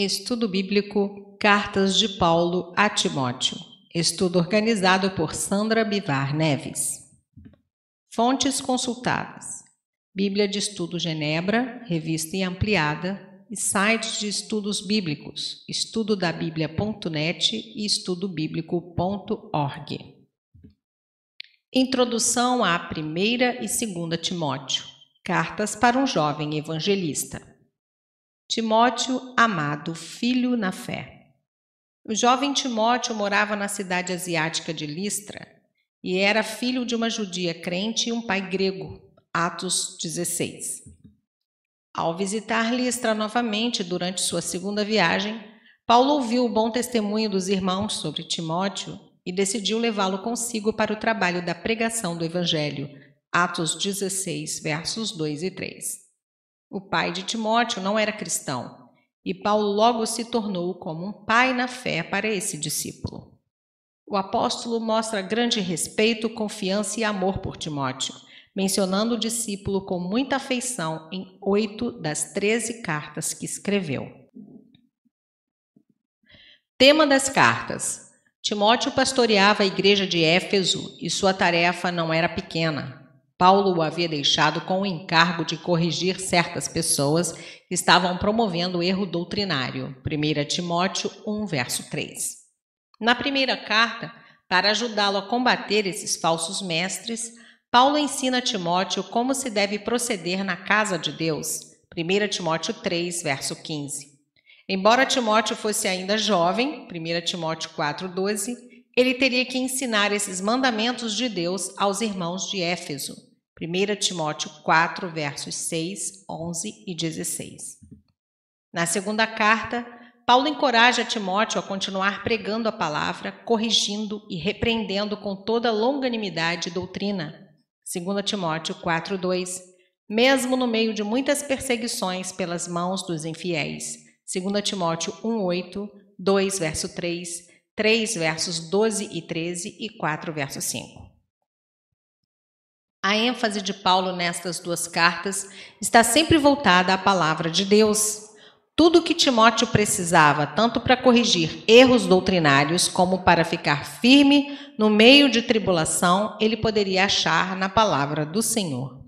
Estudo Bíblico Cartas de Paulo a Timóteo. Estudo organizado por Sandra Bivar Neves. Fontes consultadas: Bíblia de Estudo Genebra, revista e ampliada, e sites de estudos bíblicos, estudodabiblia.net e estudobiblico.org. Introdução à 1ª e 2ª Timóteo. Cartas para um jovem evangelista. Timóteo, amado filho na fé. O jovem Timóteo morava na cidade asiática de Listra e era filho de uma judia crente e um pai grego. Atos 16. Ao visitar Listra novamente durante sua segunda viagem, Paulo ouviu o bom testemunho dos irmãos sobre Timóteo e decidiu levá-lo consigo para o trabalho da pregação do Evangelho. Atos 16, versos 2 e 3. O pai de Timóteo não era cristão, e Paulo logo se tornou como um pai na fé para esse discípulo. O apóstolo mostra grande respeito, confiança e amor por Timóteo, mencionando o discípulo com muita afeição em 8 das 13 cartas que escreveu. Tema das cartas: Timóteo pastoreava a igreja de Éfeso e sua tarefa não era pequena. Paulo o havia deixado com o encargo de corrigir certas pessoas que estavam promovendo o erro doutrinário. 1 Timóteo 1, verso 3. Na primeira carta, para ajudá-lo a combater esses falsos mestres, Paulo ensina a Timóteo como se deve proceder na casa de Deus. 1 Timóteo 3, verso 15. Embora Timóteo fosse ainda jovem, 1 Timóteo 4, 12, ele teria que ensinar esses mandamentos de Deus aos irmãos de Éfeso. 1 Timóteo 4, versos 6, 11 e 16. Na segunda carta, Paulo encoraja Timóteo a continuar pregando a palavra, corrigindo e repreendendo com toda longanimidade e doutrina. 2 Timóteo 4, 2. Mesmo no meio de muitas perseguições pelas mãos dos infiéis. 2 Timóteo 1, 8, 2, verso 3, 3, versos 12 e 13 e 4, verso 5. A ênfase de Paulo nestas duas cartas está sempre voltada à palavra de Deus. Tudo o que Timóteo precisava, tanto para corrigir erros doutrinários como para ficar firme no meio de tribulação, ele poderia achar na palavra do Senhor.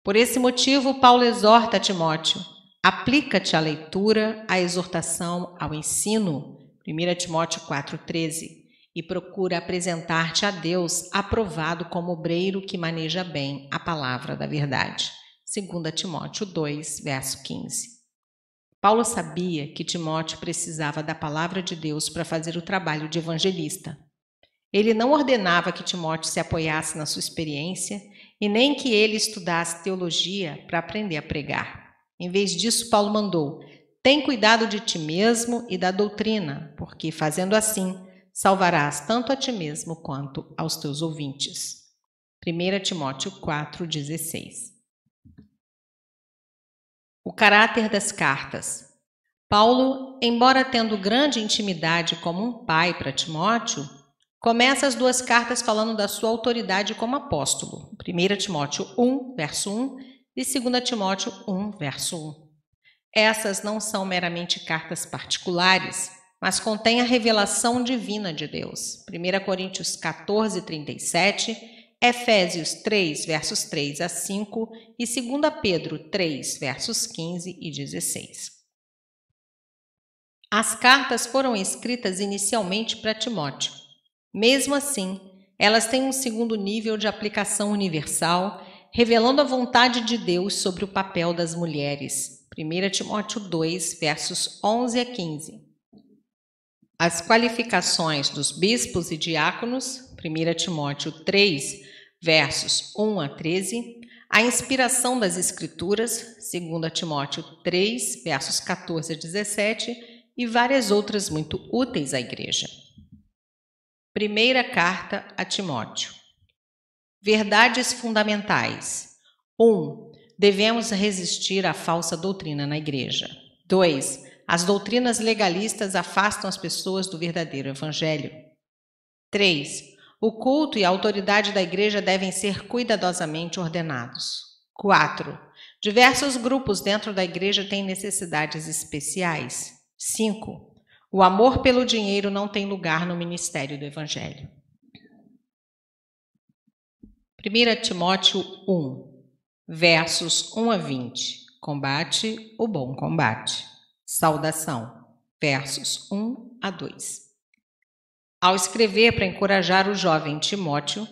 Por esse motivo, Paulo exorta Timóteo: aplica-te à leitura, à exortação, ao ensino. 1 Timóteo 4,13. E procura apresentar-te a Deus aprovado como obreiro que maneja bem a palavra da verdade. 2 Timóteo 2, verso 15. Paulo sabia que Timóteo precisava da palavra de Deus para fazer o trabalho de evangelista. Ele não ordenava que Timóteo se apoiasse na sua experiência e nem que ele estudasse teologia para aprender a pregar. Em vez disso, Paulo mandou: tem cuidado de ti mesmo e da doutrina, porque fazendo assim, salvarás tanto a ti mesmo quanto aos teus ouvintes. 1 Timóteo 4,16. O caráter das cartas. Paulo, embora tendo grande intimidade como um pai para Timóteo, começa as duas cartas falando da sua autoridade como apóstolo. 1 Timóteo 1, verso 1 e 2 Timóteo 1, verso 1. Essas não são meramente cartas particulares, mas contém a revelação divina de Deus. 1 Coríntios 14, 37, Efésios 3, versos 3 a 5 e 2 Pedro 3, versos 15 e 16. As cartas foram escritas inicialmente para Timóteo. Mesmo assim, elas têm um segundo nível de aplicação universal, revelando a vontade de Deus sobre o papel das mulheres. 1 Timóteo 2, versos 11 a 15. As qualificações dos bispos e diáconos, 1 Timóteo 3, versos 1 a 13, a inspiração das Escrituras, 2 Timóteo 3, versos 14 a 17, e várias outras muito úteis à igreja. Primeira carta a Timóteo. Verdades fundamentais. 1. Devemos resistir à falsa doutrina na igreja. 2. As doutrinas legalistas afastam as pessoas do verdadeiro evangelho. 3. O culto e a autoridade da igreja devem ser cuidadosamente ordenados. 4. Diversos grupos dentro da igreja têm necessidades especiais. 5. O amor pelo dinheiro não tem lugar no ministério do Evangelho. 1 Timóteo 1, versos 1 a 20. Combate o bom combate. Saudação, versos 1 a 2. Ao escrever para encorajar o jovem Timóteo,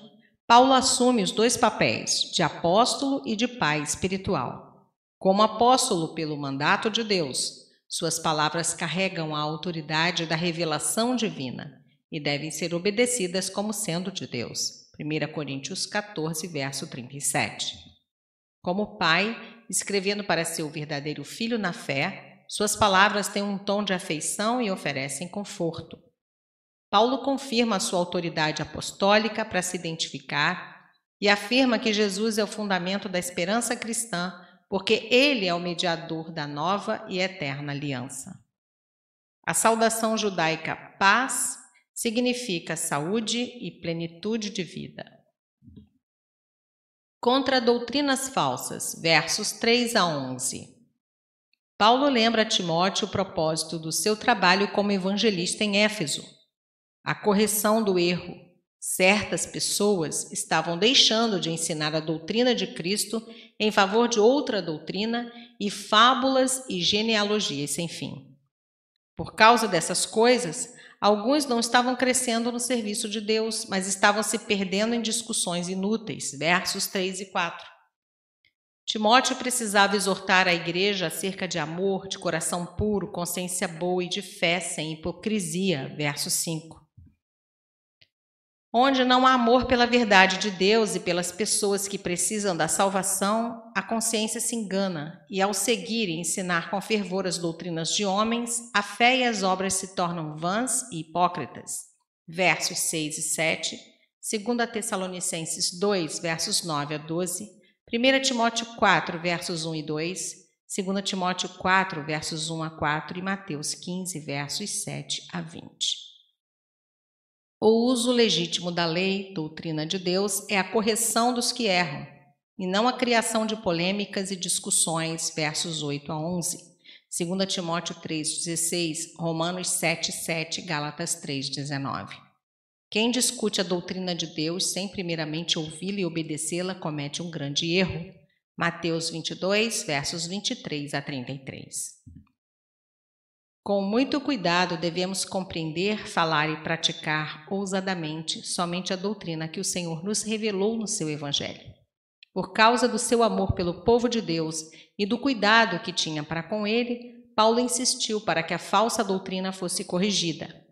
Paulo assume os dois papéis, de apóstolo e de pai espiritual. Como apóstolo pelo mandato de Deus, suas palavras carregam a autoridade da revelação divina e devem ser obedecidas como sendo de Deus. 1 Coríntios 14, verso 37. Como pai, escrevendo para seu verdadeiro filho na fé, suas palavras têm um tom de afeição e oferecem conforto. Paulo confirma a sua autoridade apostólica para se identificar e afirma que Jesus é o fundamento da esperança cristã, porque ele é o mediador da nova e eterna aliança. A saudação judaica paz significa saúde e plenitude de vida. Contra doutrinas falsas, versos 3 a 11. Paulo lembra a Timóteo o propósito do seu trabalho como evangelista em Éfeso. A correção do erro. Certas pessoas estavam deixando de ensinar a doutrina de Cristo em favor de outra doutrina e fábulas e genealogias sem fim. Por causa dessas coisas, alguns não estavam crescendo no serviço de Deus, mas estavam se perdendo em discussões inúteis, versos 3 e 4. Timóteo precisava exortar a igreja acerca de amor, de coração puro, consciência boa e de fé sem hipocrisia, verso 5. Onde não há amor pela verdade de Deus e pelas pessoas que precisam da salvação, a consciência se engana e, ao seguir e ensinar com fervor as doutrinas de homens, a fé e as obras se tornam vãs e hipócritas. Versos 6 e 7, 2 Tessalonicenses 2, versos 9 a 12, 1 Timóteo 4, versos 1 e 2, 2 Timóteo 4, versos 1 a 4 e Mateus 15, versos 7 a 20. O uso legítimo da lei, doutrina de Deus, é a correção dos que erram, e não a criação de polêmicas e discussões, versos 8 a 11, 2 Timóteo 3,16, Romanos 7,7, Gálatas 3,19. Quem discute a doutrina de Deus sem primeiramente ouvi-la e obedecê-la comete um grande erro. Mateus 22, versos 23 a 33. Com muito cuidado, devemos compreender, falar e praticar ousadamente somente a doutrina que o Senhor nos revelou no seu Evangelho. Por causa do seu amor pelo povo de Deus e do cuidado que tinha para com ele, Paulo insistiu para que a falsa doutrina fosse corrigida.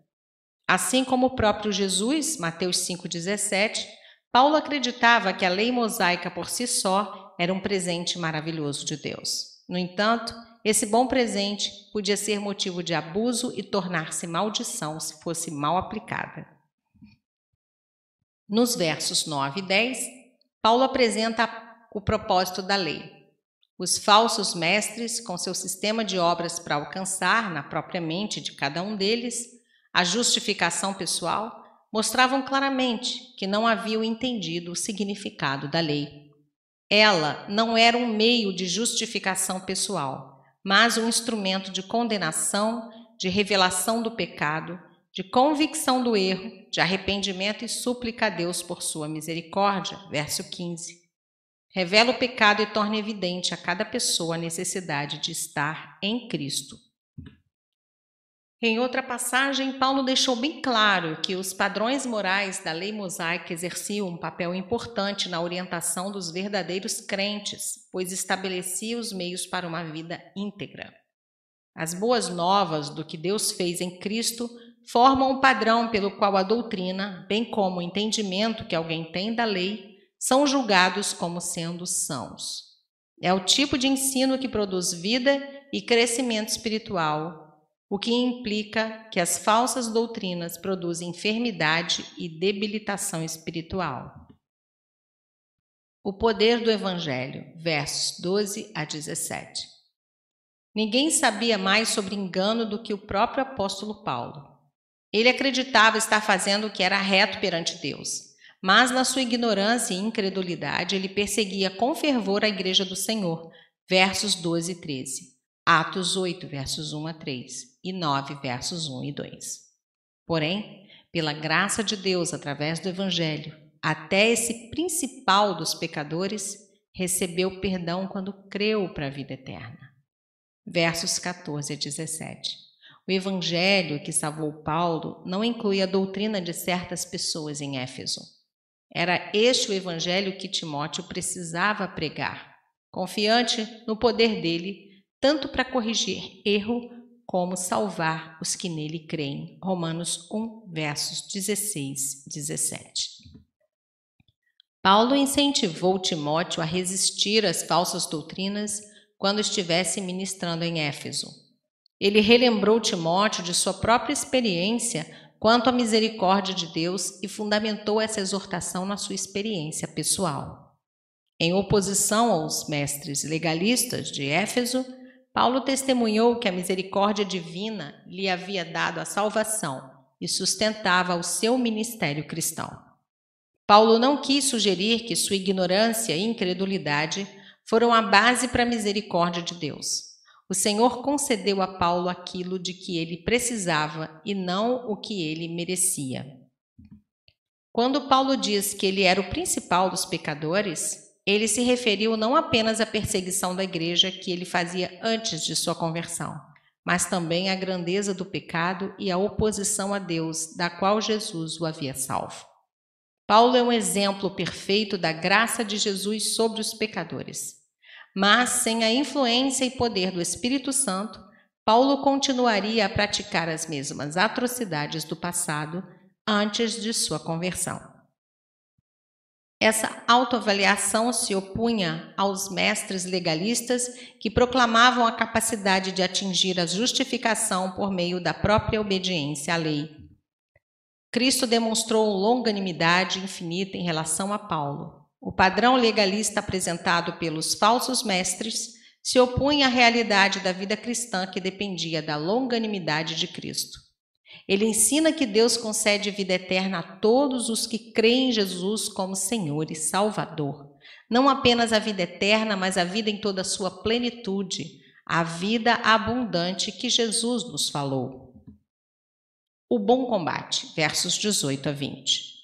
Assim como o próprio Jesus, Mateus 5,17, Paulo acreditava que a lei mosaica por si só era um presente maravilhoso de Deus. No entanto, esse bom presente podia ser motivo de abuso e tornar-se maldição se fosse mal aplicada. Nos versos 9 e 10, Paulo apresenta o propósito da lei. Os falsos mestres, com seu sistema de obras para alcançar, na própria mente de cada um deles, a justificação pessoal, mostravam claramente que não haviam entendido o significado da lei. Ela não era um meio de justificação pessoal, mas um instrumento de condenação, de revelação do pecado, de convicção do erro, de arrependimento e súplica a Deus por sua misericórdia. Verso 15. Revela o pecado e torna evidente a cada pessoa a necessidade de estar em Cristo. Em outra passagem, Paulo deixou bem claro que os padrões morais da lei mosaica exerciam um papel importante na orientação dos verdadeiros crentes, pois estabelecia os meios para uma vida íntegra. As boas novas do que Deus fez em Cristo formam um padrão pelo qual a doutrina, bem como o entendimento que alguém tem da lei, são julgados como sendo sãos. É o tipo de ensino que produz vida e crescimento espiritual, o que implica que as falsas doutrinas produzem enfermidade e debilitação espiritual. O poder do Evangelho, versos 12 a 17. Ninguém sabia mais sobre engano do que o próprio apóstolo Paulo. Ele acreditava estar fazendo o que era reto perante Deus, mas na sua ignorância e incredulidade ele perseguia com fervor a igreja do Senhor, versos 12 e 13. Atos 8, versos 1 a 3 e 9, versos 1 e 2. Porém, pela graça de Deus, através do Evangelho, até esse principal dos pecadores recebeu perdão quando creu para a vida eterna. Versos 14 a 17. O Evangelho que salvou Paulo não inclui a doutrina de certas pessoas em Éfeso. Era este o Evangelho que Timóteo precisava pregar, confiante no poder dele, tanto para corrigir erro como salvar os que nele creem. Romanos 1, versos 16 e 17. Paulo incentivou Timóteo a resistir às falsas doutrinas quando estivesse ministrando em Éfeso. Ele relembrou Timóteo de sua própria experiência quanto à misericórdia de Deus e fundamentou essa exortação na sua experiência pessoal. Em oposição aos mestres legalistas de Éfeso, Paulo testemunhou que a misericórdia divina lhe havia dado a salvação e sustentava o seu ministério cristão. Paulo não quis sugerir que sua ignorância e incredulidade foram a base para a misericórdia de Deus. O Senhor concedeu a Paulo aquilo de que ele precisava e não o que ele merecia. Quando Paulo diz que ele era o principal dos pecadores, ele se referiu não apenas à perseguição da igreja que ele fazia antes de sua conversão, mas também à grandeza do pecado e à oposição a Deus, da qual Jesus o havia salvo. Paulo é um exemplo perfeito da graça de Jesus sobre os pecadores. Mas, sem a influência e poder do Espírito Santo, Paulo continuaria a praticar as mesmas atrocidades do passado antes de sua conversão. Essa autoavaliação se opunha aos mestres legalistas que proclamavam a capacidade de atingir a justificação por meio da própria obediência à lei. Cristo demonstrou longanimidade infinita em relação a Paulo. O padrão legalista apresentado pelos falsos mestres se opunha à realidade da vida cristã que dependia da longanimidade de Cristo. Ele ensina que Deus concede vida eterna a todos os que creem em Jesus como Senhor e Salvador. Não apenas a vida eterna, mas a vida em toda a sua plenitude, a vida abundante que Jesus nos falou. O bom combate, versos 18 a 20.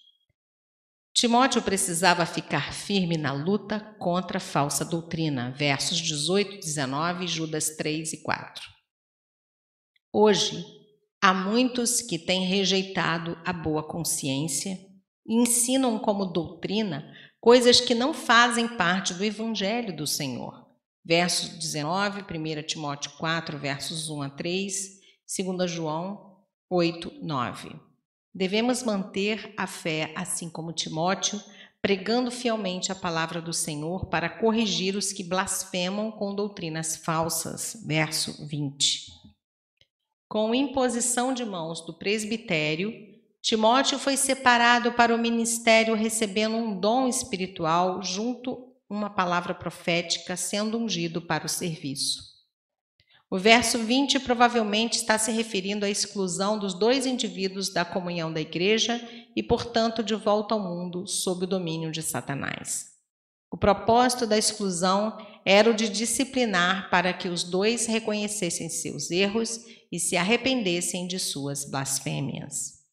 Timóteo precisava ficar firme na luta contra a falsa doutrina, versos 18 e 19, Judas 3 e 4. Hoje, há muitos que têm rejeitado a boa consciência e ensinam como doutrina coisas que não fazem parte do Evangelho do Senhor. Versos 19, 1 Timóteo 4, versos 1 a 3, 2 João 8, 9. Devemos manter a fé, assim como Timóteo, pregando fielmente a palavra do Senhor para corrigir os que blasfemam com doutrinas falsas. Verso 20. Com imposição de mãos do presbitério, Timóteo foi separado para o ministério recebendo um dom espiritual junto uma palavra profética, sendo ungido para o serviço. O verso 20 provavelmente está se referindo à exclusão dos dois indivíduos da comunhão da igreja e, portanto, de volta ao mundo sob o domínio de Satanás. O propósito da exclusão era o de disciplinar para que os dois reconhecessem seus erros e se arrependessem de suas blasfêmias.